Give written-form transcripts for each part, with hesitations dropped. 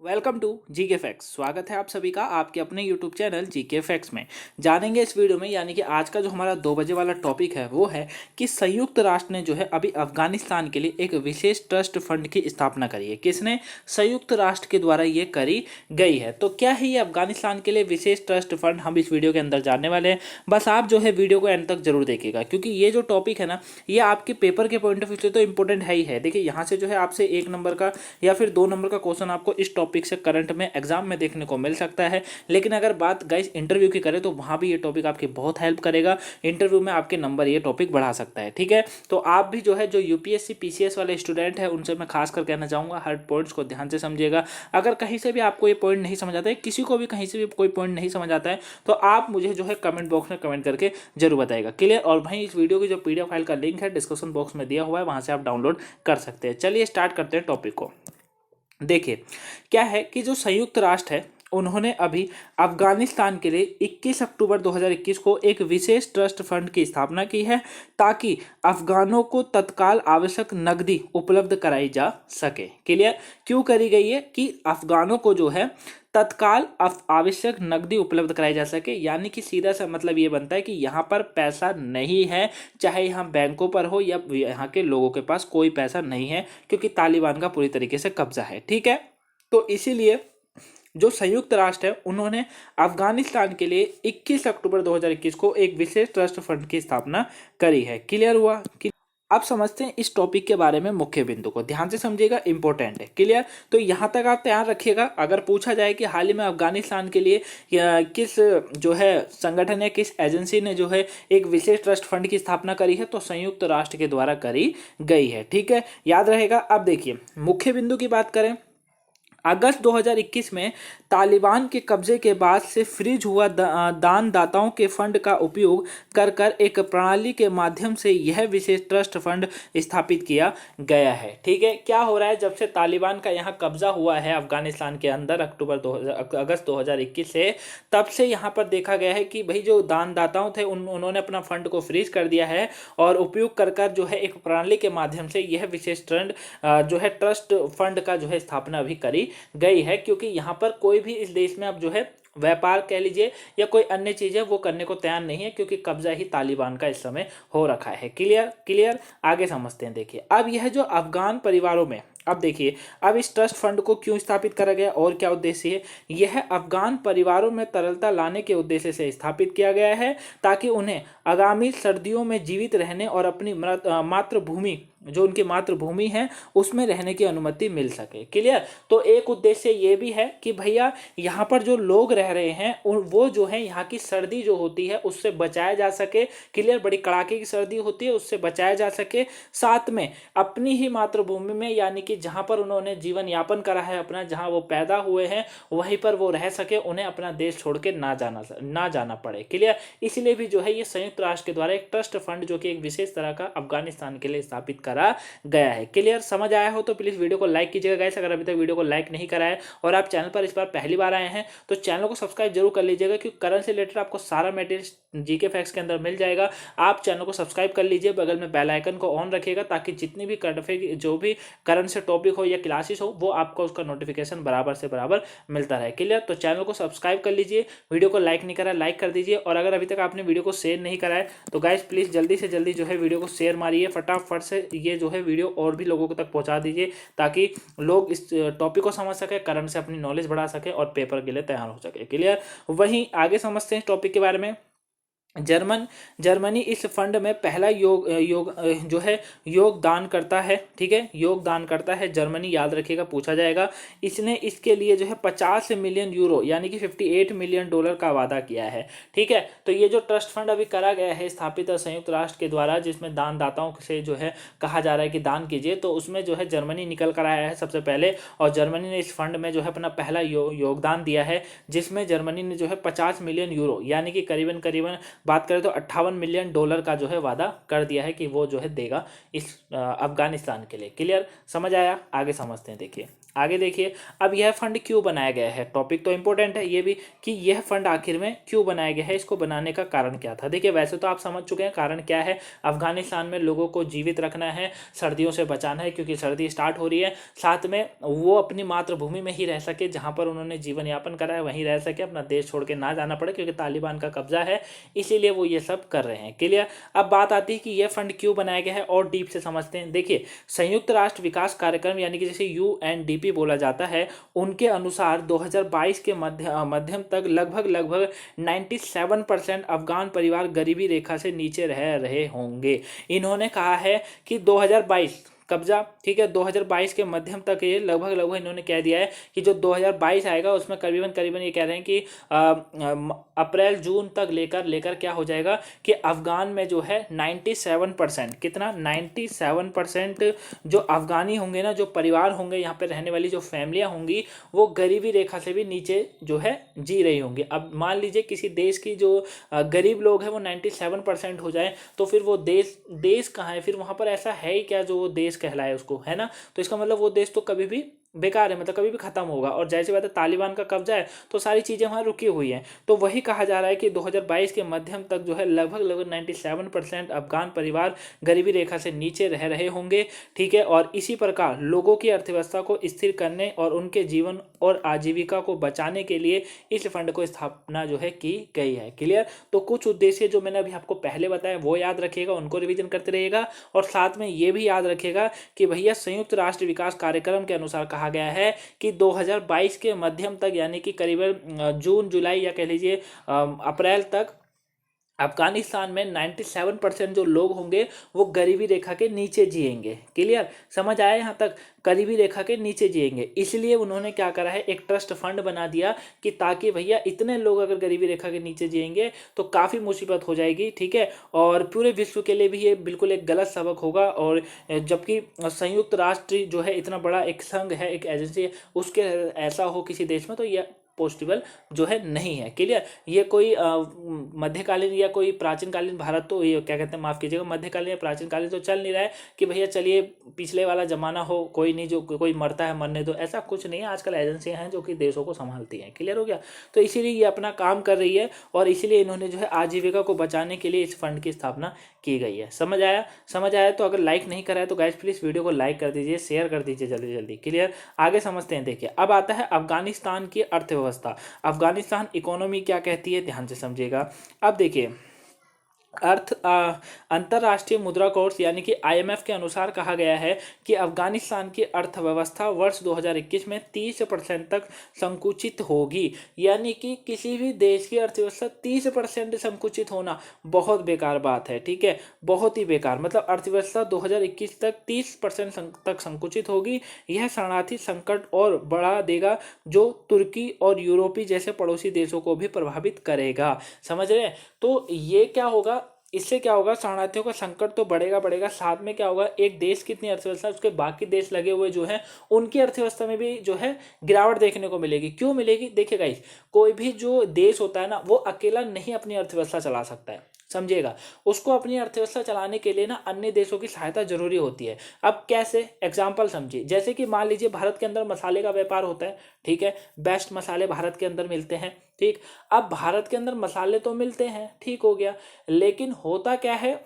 Welcome to GK facts. स्वागत है आप सभी का आपके अपने यूट्यूब चैनल जीके फैक्ट्स में। जानेंगे इस वीडियो में, यानी कि आज का जो हमारा 2 बजे वाला टॉपिक है वो है कि संयुक्त राष्ट्र ने जो है अभी अफगानिस्तान के लिए एक विशेष ट्रस्ट फंड की स्थापना करी है। किसने? संयुक्त राष्ट्र के द्वारा ये करी गई है। तो क्या है ये अफगानिस्तान के लिए विशेष ट्रस्ट फंड, हम इस वीडियो के अंदर जानने वाले हैं। बस आप जो है वीडियो को एंड तक जरूर देखिएगा, क्योंकि ये जो टॉपिक है ना, ये आपके पेपर के पॉइंट ऑफ व्यू से तो इंपॉर्टेंट है ही है। देखिए, यहाँ से जो है आपसे 1 नंबर का या फिर 2 नंबर का क्वेश्चन आपको इस टॉपिक से करंट में एग्जाम में देखने को मिल सकता है। लेकिन अगर बात गाइस इंटरव्यू की करें तो वहां भी ये टॉपिक आपकी बहुत हेल्प करेगा। इंटरव्यू में आपके नंबर ये टॉपिक बढ़ा सकता है। ठीक है, तो आप भी जो है जो यूपीएससी पीसीएस वाले स्टूडेंट है उनसे मैं खासकर कहना चाहूंगा, हर पॉइंट्स को ध्यान से समझिएगा। अगर कहीं से भी आपको ये पॉइंट नहीं समझ आता है, किसी को भी कहीं से भी कोई पॉइंट नहीं समझ आता है, तो आप मुझे जो है कमेंट बॉक्स में कमेंट करके जरूर बताएगा। क्लियर? और भाई इस वीडियो की जो पीडीएफ फाइल का लिंक है डिस्क्रिप्शन बॉक्स में दिया हुआ है, वहां से आप डाउनलोड कर सकते हैं। चलिए स्टार्ट करते हैं टॉपिक को। देखिए, क्या है कि जो संयुक्त राष्ट्र है उन्होंने अभी अफगानिस्तान के लिए 21 अक्टूबर 2021 को एक विशेष ट्रस्ट फंड की स्थापना की है, ताकि अफगानों को तत्काल आवश्यक नकदी उपलब्ध कराई जा सके। क्लियर? क्यों करी गई है? कि अफगानों को जो है तत्काल आवश्यक नकदी उपलब्ध कराई जा सके। यानी कि सीधा सा मतलब ये बनता है कि यहाँ पर पैसा नहीं है, चाहे यहाँ बैंकों पर हो या यहाँ के लोगों के पास कोई पैसा नहीं है, क्योंकि तालिबान का पूरी तरीके से कब्जा है। ठीक है, तो इसीलिए जो संयुक्त राष्ट्र है उन्होंने अफगानिस्तान के लिए 21 अक्टूबर 2021 को एक विशेष ट्रस्ट फंड की स्थापना करी है। क्लियर हुआ? अब समझते हैं इस टॉपिक के बारे में मुख्य बिंदु को, ध्यान से समझिएगा, इंपॉर्टेंट है। क्लियर? तो यहां तक आप तैयार रखिएगा। अगर पूछा जाए कि हाल ही में अफगानिस्तान के लिए किस जो है संगठन या किस एजेंसी ने जो है एक विशेष ट्रस्ट फंड की स्थापना करी है, तो संयुक्त राष्ट्र के द्वारा करी गई है। ठीक है, याद रहेगा। अब देखिए, मुख्य बिंदु की बात करें, अगस्त 2021 में तालिबान के कब्जे के बाद से फ्रीज हुआ दान दाताओं के फंड का उपयोग कर कर एक प्रणाली के माध्यम से यह विशेष ट्रस्ट फंड स्थापित किया गया है। ठीक है, क्या हो रहा है? जब से तालिबान का यहाँ कब्जा हुआ है अफगानिस्तान के अंदर अगस्त 2021 से, तब से यहाँ पर देखा गया है कि भाई जो दान दाताओं थे उन्होंने अपना फंड को फ्रीज कर दिया है और उपयोग कर कर जो है एक प्रणाली के माध्यम से यह विशेष जो है ट्रस्ट फंड का जो है स्थापना अभी करी गई है। क्योंकि यहां पर कोई भी इस देश में अब जो है व्यापार कह लीजिए या कोई अन्य चीजें वो करने को तैयार नहीं है, क्योंकि कब्जा ही तालिबान का इस समय हो रखा है। क्लियर? क्लियर? आगे समझते हैं। देखिए, अब यह जो अफगान परिवारों में, अब देखिए, अब इस ट्रस्ट फंड को क्यों स्थापित करा गया और क्या उद्देश्य है? यह अफगान परिवारों में तरलता लाने के उद्देश्य से स्थापित किया गया है, ताकि उन्हें आगामी सर्दियों में जीवित रहने और अपनी मातृभूमि, जो उनकी मातृभूमि है, उसमें रहने की अनुमति मिल सके। क्लियर? तो एक उद्देश्य ये भी है कि भैया यहाँ पर जो लोग रह रहे हैं वो जो है यहाँ की सर्दी जो होती है उससे बचाया जा सके। क्लियर? बड़ी कड़ाके की सर्दी होती है, उससे बचाया जा सके। साथ में अपनी ही मातृभूमि में, यानी कि जहां पर उन्होंने जीवन यापन करा है अपना, जहां वो पैदा हुए हैं वहीं पर वो रह सके, उन्हें अपना देश छोड़ के ना जाना पड़े। क्लियर? इसलिए भी जो है ये संयुक्त राष्ट्र के द्वारा एक ट्रस्ट फंड जो कि एक विशेष तरह का अफगानिस्तान के लिए स्थापित करा गया है। क्लियर? समझ आया हो तो प्लीज वीडियो को लाइक कीजिएगा गाइस। अगर अभी तक वीडियो को लाइक नहीं करा है और आप चैनल पर इस बार पहली बार आए हैं तो चैनल को सब्सक्राइब जरूर कर लीजिएगा, क्योंकि करंट से रिलेटेड आपको सारा मटेरियल जीके फैक्ट्स के अंदर मिल जाएगा। आप चैनल को सब्सक्राइब कर लीजिए, बगल में बेल आइकन को ऑन रखिएगा, ताकि जितनी भी करंट अफेयर जो भी करंट से टॉपिक हो या क्लासेस हो वो आपको उसका नोटिफिकेशन बराबर से बराबर मिलता रहे। क्लियर? तो चैनल को सब्सक्राइब कर लीजिए, वीडियो को लाइक नहीं करा लाइक कर दीजिए, और अगर अभी तक आपने वीडियो को शेयर नहीं करा है तो गाइस प्लीज जल्दी से जल्दी जो है वीडियो को शेयर मारिए, फटाफट से ये जो है वीडियो और भी लोगों तक पहुंचा दीजिए, ताकि लोग इस टॉपिक को समझ सके, करंट से अपनी नॉलेज बढ़ा सके और पेपर के लिए तैयार हो सके। क्लियर? वहीं आगे समझते हैं इस टॉपिक के बारे में। जर्मनी इस फंड में पहला जो है योगदान करता है। ठीक है, योगदान करता है जर्मनी, याद रखिएगा, पूछा जाएगा। इसने इसके लिए जो है 50 मिलियन यूरो यानी कि $58 मिलियन का वादा किया है। ठीक है, तो ये जो ट्रस्ट फंड अभी करा गया है स्थापित संयुक्त राष्ट्र के द्वारा, जिसमें दान दाताओं से जो है कहा जा रहा है कि दान कीजिए, तो उसमें जो है जर्मनी निकल कर आया है सबसे पहले, और जर्मनी ने इस फंड में जो है अपना पहला योगदान दिया है, जिसमें जर्मनी ने जो है 50 मिलियन यूरो यानी कि करीबन बात करें तो $58 मिलियन का जो है वादा कर दिया है कि वो जो है देगा इस अफगानिस्तान के लिए। क्लियर? समझ आया? आगे समझते हैं। देखिए, आगे देखिए, अब यह फंड क्यों बनाया गया है, टॉपिक तो इंपॉर्टेंट है ये भी कि यह फंड आखिर में क्यों बनाया गया है, इसको बनाने का कारण क्या था। देखिए वैसे तो आप समझ चुके हैं कारण क्या है, अफगानिस्तान में लोगों को जीवित रखना है, सर्दियों से बचाना है क्योंकि सर्दी स्टार्ट हो रही है, साथ में वो अपनी मातृभूमि में ही रह सके जहाँ पर उन्होंने जीवन यापन करा है वहीं रह सके, अपना देश छोड़ के ना जाना पड़े क्योंकि तालिबान का कब्जा है, इसीलिए वो ये सब कर रहे हैं। क्लियर। अब बात आती है कि यह फंड क्यों बनाया गया है और डीप से समझते हैं। देखिए संयुक्त राष्ट्र विकास कार्यक्रम यानी कि जैसे यूएनडीपी बोला जाता है, उनके अनुसार 2022 के मध्यम तक लगभग 97% अफगान परिवार गरीबी रेखा से नीचे रह रहे होंगे। इन्होंने कहा है कि 2022 कब्जा, ठीक है, 2022 के मध्यम तक ये लगभग इन्होंने कह दिया है कि जो 2022 आएगा उसमें करीबन ये कह रहे हैं कि अप्रैल जून तक लेकर क्या हो जाएगा कि अफगान में जो है 97%, कितना 97% जो अफगानी होंगे ना, जो परिवार होंगे यहाँ पे रहने वाली जो फैमिलियाँ होंगी वो गरीबी रेखा से भी नीचे जो है जी रही होंगी। अब मान लीजिए किसी देश की जो गरीब लोग हैं वो 97% हो जाए तो फिर वो देश कहाँ है, फिर वहाँ पर ऐसा है ही क्या जो वो देश कहलाए उसको, है ना। तो इसका मतलब वो देश तो कभी भी बेकार है, मतलब कभी भी खत्म होगा। और जैसे बात है तालिबान का कब्जा है तो सारी चीजें वहां रुकी हुई हैं। तो वही कहा जा रहा है कि 2022 के मध्यम तक जो है लगभग 97% अफगान परिवार गरीबी रेखा से नीचे रह रहे होंगे, ठीक है। और इसी प्रकार लोगों की अर्थव्यवस्था को स्थिर करने और उनके जीवन और आजीविका को बचाने के लिए इस फंड को स्थापना जो है की गई है। क्लियर। तो कुछ उद्देश्य जो मैंने अभी आपको पहले बताया वो याद रखिएगा, उनको रिवीजन करते रहिएगा और साथ में ये भी याद रखिएगा कि भैया संयुक्त राष्ट्र विकास कार्यक्रम के अनुसार कहा गया है कि 2022 के मध्यम तक यानी कि करीबन जून जुलाई या कह लीजिए अप्रैल तक अफगानिस्तान में 97% जो लोग होंगे वो गरीबी रेखा के नीचे जिएंगे। क्लियर, समझ आया यहाँ तक, गरीबी रेखा के नीचे जिएंगे। इसलिए उन्होंने क्या करा है, एक ट्रस्ट फंड बना दिया कि ताकि भैया इतने लोग अगर गरीबी रेखा के नीचे जिएंगे तो काफ़ी मुसीबत हो जाएगी, ठीक है। और पूरे विश्व के लिए भी ये बिल्कुल एक गलत सबक होगा। और जबकि संयुक्त राष्ट्र जो है इतना बड़ा एक संघ है, एक एजेंसी है, उसके ऐसा हो किसी देश में तो यह पॉसिबल जो है नहीं है। क्लियर। ये कोई मध्यकालीन या कोई प्राचीन कालीन भारत तो ये क्या कहते हैं, माफ कीजिएगा, मध्यकालीन या प्राचीन कालीन तो चल नहीं रहा है कि भैया चलिए पिछले वाला जमाना हो, कोई नहीं, जो कोई मरता है मरने दो, ऐसा कुछ नहीं है। आजकल एजेंसियां हैं जो कि देशों को संभालती हैं। क्लियर हो गया। तो इसीलिए ये अपना काम कर रही है और इसीलिए इन्होंने जो है आजीविका को बचाने के लिए इस फंड की स्थापना की गई है। समझ आया तो अगर लाइक नहीं करा है तो गाइस प्लीज वीडियो को लाइक कर दीजिए, शेयर कर दीजिए जल्दी जल्दी। क्लियर। आगे समझते हैं। देखिए अब आता है अफगानिस्तान की अर्थव्यवस्था। अफगानिस्तान इकोनॉमी क्या कहती है, ध्यान से समझिएगा। अब देखिए अंतर्राष्ट्रीय मुद्रा कोष यानी कि आईएमएफ के अनुसार कहा गया है कि अफगानिस्तान की अर्थव्यवस्था वर्ष 2021 में 30% तक संकुचित होगी। यानी कि किसी भी देश की अर्थव्यवस्था 30% संकुचित होना बहुत बेकार बात है, ठीक है, बहुत ही बेकार। मतलब अर्थव्यवस्था 2021 तक 30% तक संकुचित होगी। यह शरणार्थी संकट और बढ़ा देगा जो तुर्की और यूरोपीय जैसे पड़ोसी देशों को भी प्रभावित करेगा। समझ रहे हैं। तो ये क्या होगा, इससे क्या होगा, शरणार्थियों का संकट तो बढ़ेगा, साथ में क्या होगा, एक देश की इतनी अर्थव्यवस्था उसके बाकी देश लगे हुए जो है उनकी अर्थव्यवस्था में भी जो है गिरावट देखने को मिलेगी। क्यों मिलेगी, देखिए गाइस, कोई भी जो देश होता है ना वो अकेला नहीं अपनी अर्थव्यवस्था चला सकता है, समझिएगा। उसको अपनी अर्थव्यवस्था चलाने के लिए ना अन्य देशों की सहायता जरूरी होती है। अब कैसे, एग्जाम्पल समझिए, जैसे कि मान लीजिए भारत के अंदर मसाले का व्यापार होता है, ठीक है, बेस्ट मसाले भारत के अंदर मिलते हैं, ठीक। अब भारत के अंदर मसाले तो मिलते हैं, ठीक हो गया, लेकिन होता क्या है,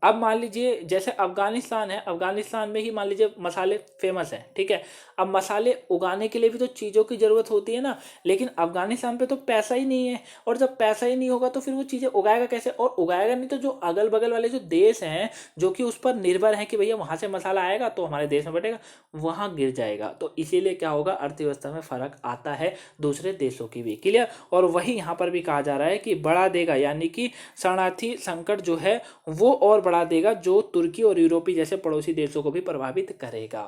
अब मान लीजिए जैसे अफगानिस्तान है, अफगानिस्तान में ही मान लीजिए मसाले फेमस हैं, ठीक है। अब मसाले उगाने के लिए भी तो चीज़ों की ज़रूरत होती है ना, लेकिन अफगानिस्तान पे तो पैसा ही नहीं है। और जब पैसा ही नहीं होगा तो फिर वो चीज़ें उगाएगा कैसे, और उगाएगा नहीं तो जो अगल बगल वाले जो देश हैं जो कि उस पर निर्भर हैं कि भैया वहाँ से मसाला आएगा तो हमारे देश में बटेगा, वहाँ गिर जाएगा। तो इसीलिए क्या होगा, अर्थव्यवस्था में फर्क आता है दूसरे देशों की भी। क्लियर। और वही यहाँ पर भी कहा जा रहा है कि बढ़ा देगा, यानी कि शरणार्थी संकट जो है वो और बढ़ा देगा जो तुर्की और यूरोपीय जैसे पड़ोसी देशों को भी प्रभावित करेगा।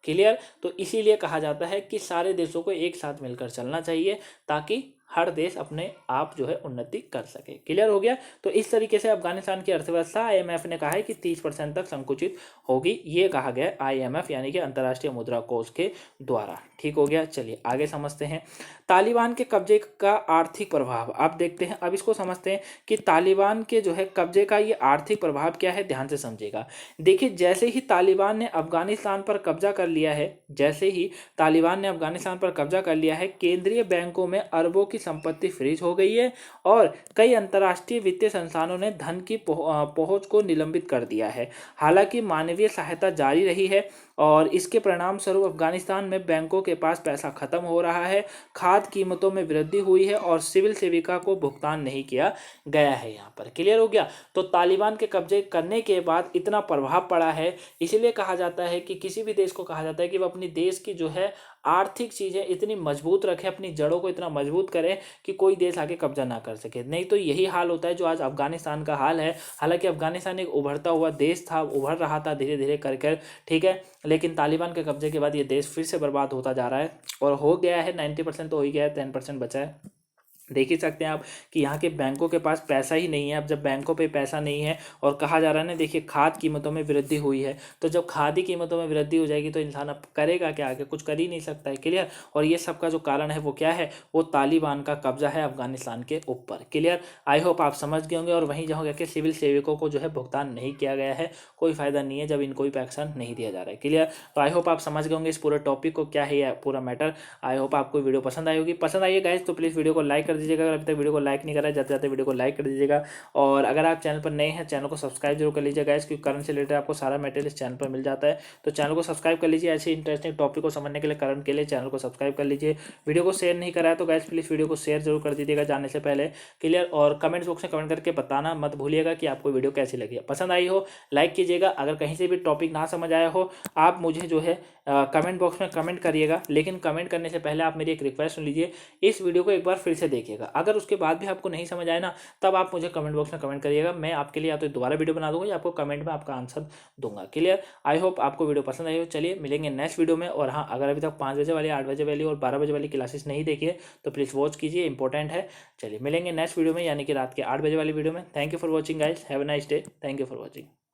क्लियर। तो इसीलिए कहा जाता है कि सारे देशों को एक साथ मिलकर चलना चाहिए ताकि हर देश अपने आप जो है उन्नति कर सके। क्लियर हो गया। तो इस तरीके से अफगानिस्तान की अर्थव्यवस्था आईएमएफ ने कहा है कि 30% तक संकुचित होगी, ये कहा गया आईएमएफ यानी कि अंतर्राष्ट्रीय मुद्रा कोष के द्वारा। ठीक हो गया। चलिए आगे समझते हैं तालिबान के कब्जे का आर्थिक प्रभाव। अब देखते हैं, अब इसको समझते हैं कि तालिबान के जो है कब्जे का ये आर्थिक प्रभाव क्या है, ध्यान से समझिएगा। देखिए जैसे ही तालिबान ने अफगानिस्तान पर कब्जा कर लिया है, जैसे ही तालिबान ने अफगानिस्तान पर कब्जा कर लिया है, केंद्रीय बैंकों में अरबों की संपत्ति फ्रीज हो गई है और कई अंतर्राष्ट्रीय वित्तीय संस्थानों ने धन की पहुंच को निलंबित कर दिया है। हालांकि मानवीय सहायता जारी रही है और इसके परिणाम स्वरूप अफगानिस्तान में बैंकों के पास पैसा खत्म हो रहा है, खाद्य कीमतों में वृद्धि हुई है और सिविल सेविका को भुगतान नहीं किया गया है। यहाँ पर क्लियर हो गया। तो तालिबान के कब्जे करने के बाद इतना प्रभाव पड़ा है, इसीलिए कहा जाता है कि किसी भी देश को कहा जाता है कि वो अपनी देश की जो है आर्थिक चीज़ें इतनी मजबूत रखे, अपनी जड़ों को इतना मजबूत करे कि कोई देश आके कब्जा ना कर सके। नहीं तो यही हाल होता है जो आज अफगानिस्तान का हाल है। हालांकि अफगानिस्तान एक उभरता हुआ देश था, उभर रहा था धीरे धीरे कर, ठीक है, लेकिन तालिबान के कब्जे के बाद ये देश फिर से बर्बाद होता जा रहा है और हो गया है। 90% तो हो ही गया है, 10% बचा है। देख ही सकते हैं आप कि यहाँ के बैंकों के पास पैसा ही नहीं है। अब जब बैंकों पे पैसा नहीं है और कहा जा रहा है ना, देखिए खाद्य कीमतों में वृद्धि हुई है, तो जब खाद्य कीमतों में वृद्धि हो जाएगी तो इंसान अब करेगा क्या, आगे कुछ कर ही नहीं सकता है। क्लियर। और ये सब का जो कारण है वो क्या है, वो तालिबान का कब्जा है अफगानिस्तान के ऊपर। क्लियर। आई होप आप समझ गए होंगे। और वहीं जहाँ कि सिविल सेवकों को जो है भुगतान नहीं किया गया है, कोई फायदा नहीं है जब इनको भी पैसा नहीं दिया जा रहा है। क्लियर। तो आई होप आप समझ गए होंगे इस पूरे टॉपिक को, क्या है पूरा मैटर। आई होप आपको वीडियो पसंद आई होगी। पसंद आई है गाइस तो प्लीज़ वीडियो को लाइक कर दीजिएगा। अगर अभी तक वीडियो को लाइक नहीं करा है, जाते जाते वीडियो को लाइक कर दीजिएगा। और अगर आप चैनल पर नए हैं, चैनल को सब्सक्राइब जरूर कर लीजिएगा गाइस, क्योंकि करंट से रिलेटेड आपको सारा मटेरियल इस चैनल पर मिल जाता है। तो चैनल को सब्सक्राइब कर लीजिए। ऐसे इंटरेस्टिंग टॉपिक को समझने के लिए, करंट के लिए चैनल को सब्सक्राइब कर लीजिए। वीडियो को शेयर नहीं करा है तो गाइस प्लीज़ वीडियो को शेयर जरूर कर दीजिएगा जाने से पहले। क्लियर। और कमेंट बॉक्स में कमेंट करके बताना मत भूलिएगा कि आपको वीडियो कैसी लगी। पसंद आई हो लाइक कीजिएगा। अगर कहीं से भी टॉपिक ना समझ आया हो, आप मुझे जो है कमेंट बॉक्स में कमेंट करिएगा। लेकिन कमेंट करने से पहले आप मेरी एक रिक्वेस्ट सुन लीजिए, इस वीडियो को एक बार फिर से देखिएगा। अगर उसके बाद भी आपको नहीं समझ आए ना, तब आप मुझे कमेंट बॉक्स में कमेंट करिएगा। मैं आपके लिए या तो दोबारा वीडियो बना दूंगा या आपको कमेंट में आपका आंसर दूंगा। क्लियर। आई होप आपको वीडियो पसंद आई हो। चलिए मिलेंगे नेक्स्ट वीडियो में। और हाँ, अगर अभी तक 5 बजे वाली, 8 बजे वाली और 12 बजे वाली क्लासेस नहीं देखिए तो प्लीज़ वॉच कीजिए, इंपॉर्टेंट है। चलिए मिलेंगे नेक्स्ट वीडियो में, यानी कि रात के 8 बजे वाली वीडियो में। Thank you for watching guys, have a nice day. Thank you for watching.